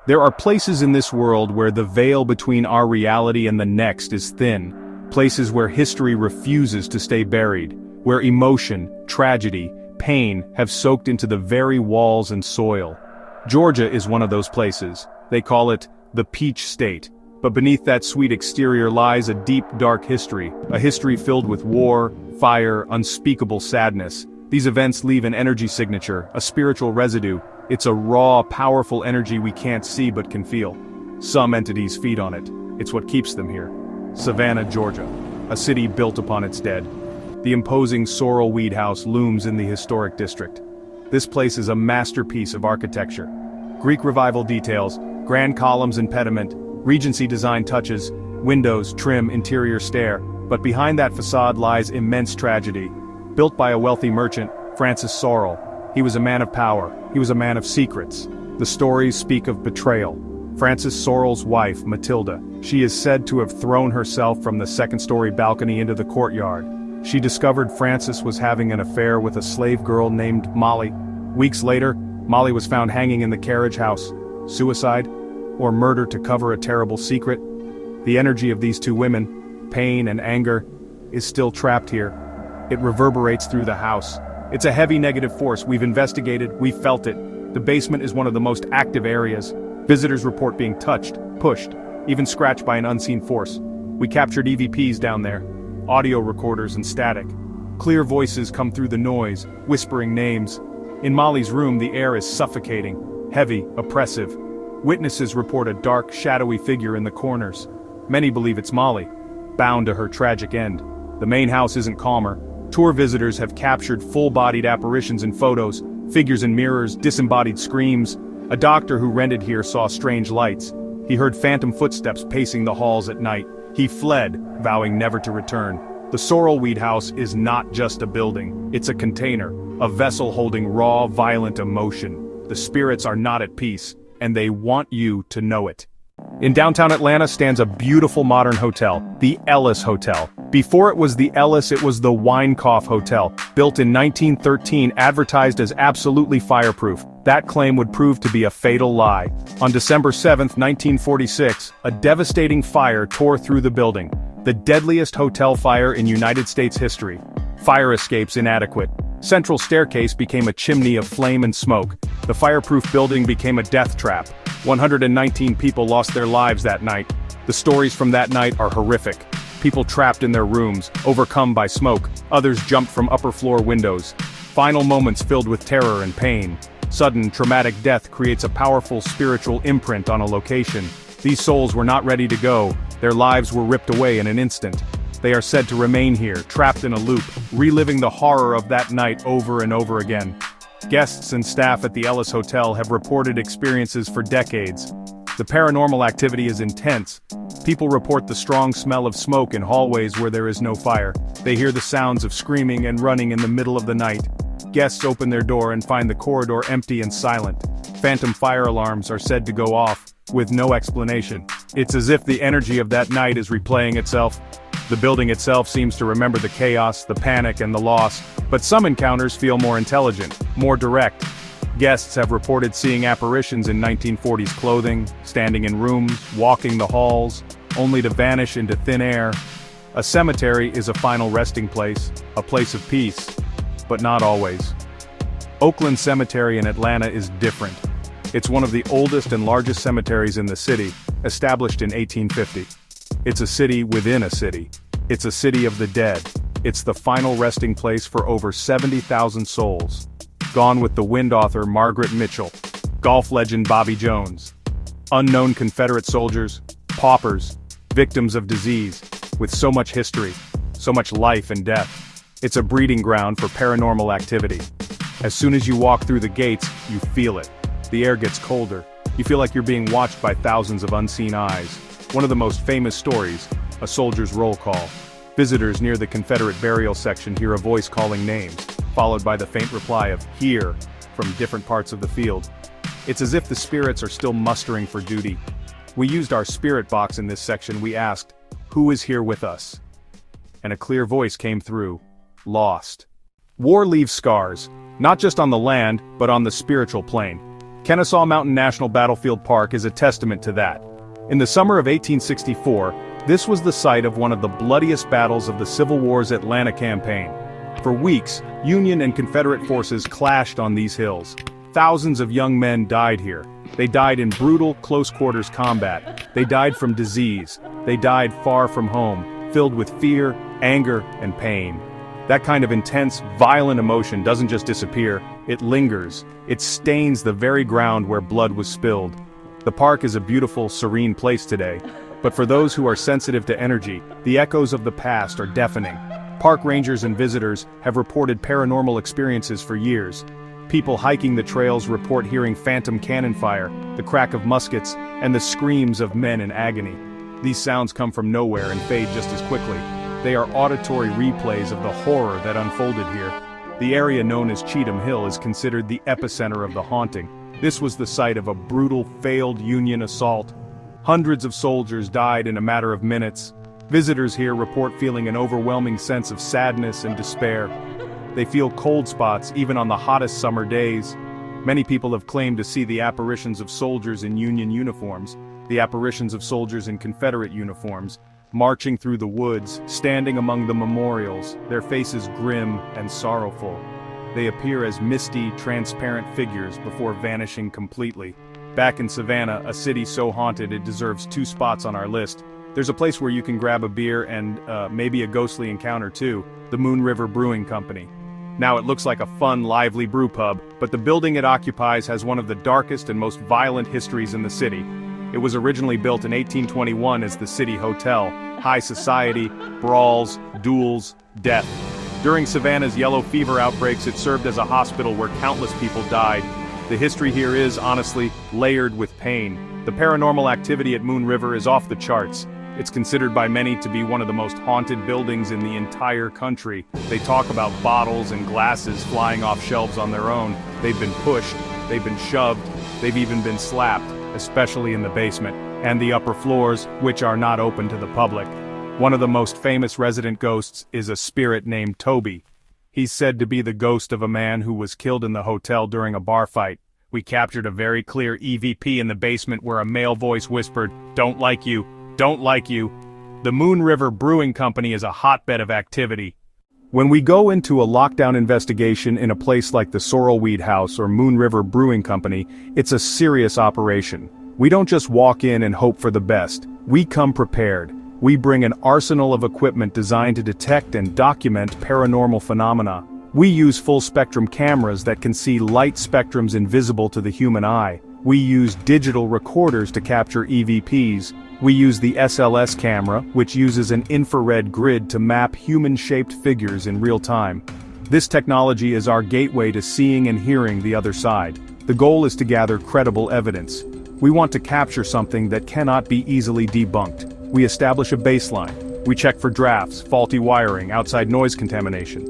There are places in this world where the veil between our reality and the next is thin, places where history refuses to stay buried, where emotion, tragedy, pain have soaked into the very walls and soil. Georgia is one of those places. They call it the Peach State. But beneath that sweet exterior lies a deep, dark history, a history filled with war, fire, unspeakable sadness. These events leave an energy signature, a spiritual residue. It's a raw, powerful energy we can't see but can feel. Some entities feed on it. It's what keeps them here. Savannah, Georgia, a city built upon its dead. The imposing sorrel-weed house looms in the historic district. This place is a masterpiece of architecture. Greek Revival details, grand columns and pediment, Regency design touches, windows, trim, interior stair, but behind that facade lies immense tragedy. Built by a wealthy merchant, Francis Sorrel. He was a man of power, he was a man of secrets. The stories speak of betrayal. Francis Sorrel's wife, Matilda, she is said to have thrown herself from the second-story balcony into the courtyard. She discovered Francis was having an affair with a slave girl named Molly. Weeks later, Molly was found hanging in the carriage house. Suicide? Or murder to cover a terrible secret? The energy of these two women, pain and anger, is still trapped here. It reverberates through the house. It's a heavy negative force. We've investigated, we've felt it. The basement is one of the most active areas. Visitors report being touched, pushed, even scratched by an unseen force. We captured EVPs down there, audio recorders and static. Clear voices come through the noise, whispering names. In Molly's room, the air is suffocating, heavy, oppressive. Witnesses report a dark, shadowy figure in the corners. Many believe it's Molly, bound to her tragic end. The main house isn't calmer. Tour visitors have captured full-bodied apparitions in photos, figures in mirrors, disembodied screams. A doctor who rented here saw strange lights. He heard phantom footsteps pacing the halls at night. He fled, vowing never to return. The Sorrelweed House is not just a building. It's a container, a vessel holding raw, violent emotion. The spirits are not at peace, and they want you to know it. In downtown Atlanta stands a beautiful modern hotel, the Ellis Hotel. Before it was the Ellis, it was the Winecoff Hotel, built in 1913, advertised as absolutely fireproof. That claim would prove to be a fatal lie. On December 7, 1946, a devastating fire tore through the building, the deadliest hotel fire in United States history. Fire escapes inadequate. Central staircase became a chimney of flame and smoke. The fireproof building became a death trap. 119 people lost their lives that night. The stories from that night are horrific. People trapped in their rooms, overcome by smoke. Others jumped from upper floor windows. Final moments filled with terror and pain. Sudden, traumatic death creates a powerful spiritual imprint on a location. These souls were not ready to go. Their lives were ripped away in an instant. They are said to remain here, trapped in a loop, reliving the horror of that night over and over again. Guests and staff at the Ellis Hotel have reported experiences for decades. The paranormal activity is intense. People report the strong smell of smoke in hallways where there is no fire. They hear the sounds of screaming and running in the middle of the night. Guests open their door and find the corridor empty and silent. Phantom fire alarms are said to go off, with no explanation. It's as if the energy of that night is replaying itself. The building itself seems to remember the chaos, the panic, and the loss, but some encounters feel more intelligent, more direct. Guests have reported seeing apparitions in 1940s clothing, standing in rooms, walking the halls, only to vanish into thin air. A cemetery is a final resting place, a place of peace, but not always. Oakland Cemetery in Atlanta is different. It's one of the oldest and largest cemeteries in the city, established in 1850. It's a city within a city. It's a city of the dead. It's the final resting place for over 70,000 souls. Gone with the Wind author Margaret Mitchell, golf legend Bobby Jones, unknown Confederate soldiers, paupers, victims of disease, with so much history, so much life and death. It's a breeding ground for paranormal activity. As soon as you walk through the gates, you feel it. The air gets colder. You feel like you're being watched by thousands of unseen eyes. One of the most famous stories, a soldier's roll call. Visitors near the Confederate burial section hear a voice calling names, followed by the faint reply of "here" from different parts of the field. It's as if the spirits are still mustering for duty. We used our spirit box in this section. We asked, "Who is here with us?" And a clear voice came through, "Lost." War leaves scars, not just on the land, but on the spiritual plane. Kennesaw Mountain National Battlefield Park is a testament to that. In the summer of 1864, this was the site of one of the bloodiest battles of the Civil War's Atlanta campaign. For weeks, Union and Confederate forces clashed on these hills. Thousands of young men died here. They died in brutal, close-quarters combat. They died from disease. They died far from home, filled with fear, anger, and pain. That kind of intense, violent emotion doesn't just disappear, it lingers. It stains the very ground where blood was spilled. The park is a beautiful, serene place today. But for those who are sensitive to energy, the echoes of the past are deafening. Park rangers and visitors have reported paranormal experiences for years. People hiking the trails report hearing phantom cannon fire, the crack of muskets, and the screams of men in agony. These sounds come from nowhere and fade just as quickly. They are auditory replays of the horror that unfolded here. The area known as Cheatham Hill is considered the epicenter of the haunting. This was the site of a brutal, failed Union assault. Hundreds of soldiers died in a matter of minutes. Visitors here report feeling an overwhelming sense of sadness and despair. They feel cold spots even on the hottest summer days. Many people have claimed to see the apparitions of soldiers in Union uniforms, the apparitions of soldiers in Confederate uniforms, marching through the woods, standing among the memorials, their faces grim and sorrowful. They appear as misty, transparent figures before vanishing completely. Back in Savannah, a city so haunted it deserves 2 spots on our list. There's a place where you can grab a beer and maybe a ghostly encounter too, the Moon River Brewing Company. Now it looks like a fun, lively brew pub, but the building it occupies has one of the darkest and most violent histories in the city. It was originally built in 1821 as the City Hotel. High society, brawls, duels, death. During Savannah's yellow fever outbreaks, it served as a hospital where countless people died. The history here is, honestly, layered with pain. The paranormal activity at Moon River is off the charts. It's considered by many to be one of the most haunted buildings in the entire country. They talk about bottles and glasses flying off shelves on their own. They've been pushed, they've been shoved, they've even been slapped, especially in the basement, and the upper floors, which are not open to the public. One of the most famous resident ghosts is a spirit named Toby. He's said to be the ghost of a man who was killed in the hotel during a bar fight. We captured a very clear EVP in the basement where a male voice whispered, "Don't like you, don't like you." The Moon River Brewing Company is a hotbed of activity. When we go into a lockdown investigation in a place like the Sorrelweed House or Moon River Brewing Company, it's a serious operation. We don't just walk in and hope for the best. We come prepared. We bring an arsenal of equipment designed to detect and document paranormal phenomena. We use full-spectrum cameras that can see light spectrums invisible to the human eye. We use digital recorders to capture EVPs. We use the SLS camera, which uses an infrared grid to map human-shaped figures in real time. This technology is our gateway to seeing and hearing the other side. The goal is to gather credible evidence. We want to capture something that cannot be easily debunked. We establish a baseline. We check for drafts, faulty wiring, outside noise contamination.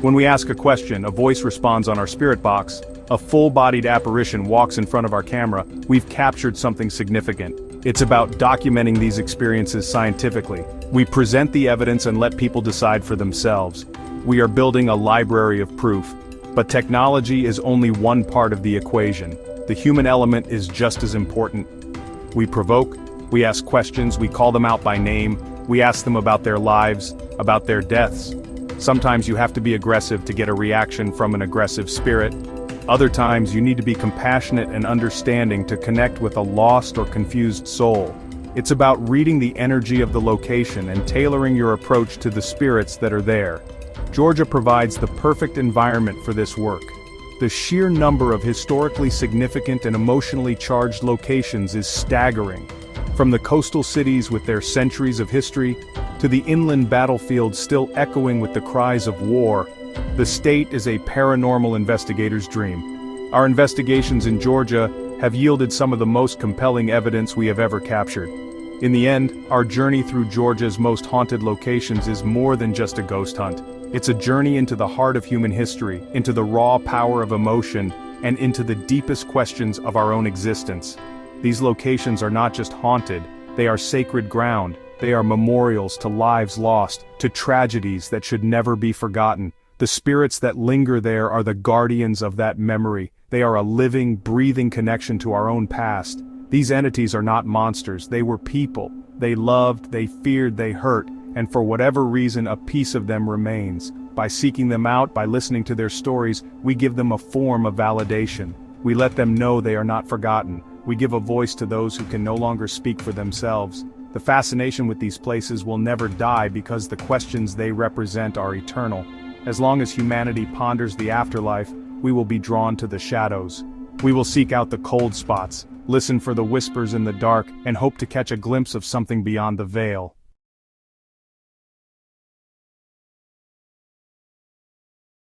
When we ask a question, a voice responds on our spirit box. A full-bodied apparition walks in front of our camera. We've captured something significant. It's about documenting these experiences scientifically. We present the evidence and let people decide for themselves. We are building a library of proof. But technology is only one part of the equation. The human element is just as important. We provoke, we ask questions, we call them out by name, we ask them about their lives, about their deaths. Sometimes you have to be aggressive to get a reaction from an aggressive spirit. Other times you need to be compassionate and understanding to connect with a lost or confused soul. It's about reading the energy of the location and tailoring your approach to the spirits that are there. Georgia provides the perfect environment for this work. The sheer number of historically significant and emotionally charged locations is staggering. From the coastal cities with their centuries of history, to the inland battlefields still echoing with the cries of war, the state is a paranormal investigator's dream. Our investigations in Georgia have yielded some of the most compelling evidence we have ever captured. In the end, our journey through Georgia's most haunted locations is more than just a ghost hunt. It's a journey into the heart of human history, into the raw power of emotion, and into the deepest questions of our own existence. These locations are not just haunted, they are sacred ground. They are memorials to lives lost, to tragedies that should never be forgotten. The spirits that linger there are the guardians of that memory. They are a living, breathing connection to our own past. These entities are not monsters, they were people. They loved, they feared, they hurt, and for whatever reason a piece of them remains. By seeking them out, by listening to their stories, we give them a form of validation. We let them know they are not forgotten. We give a voice to those who can no longer speak for themselves. The fascination with these places will never die because the questions they represent are eternal. As long as humanity ponders the afterlife, we will be drawn to the shadows. We will seek out the cold spots, listen for the whispers in the dark, and hope to catch a glimpse of something beyond the veil.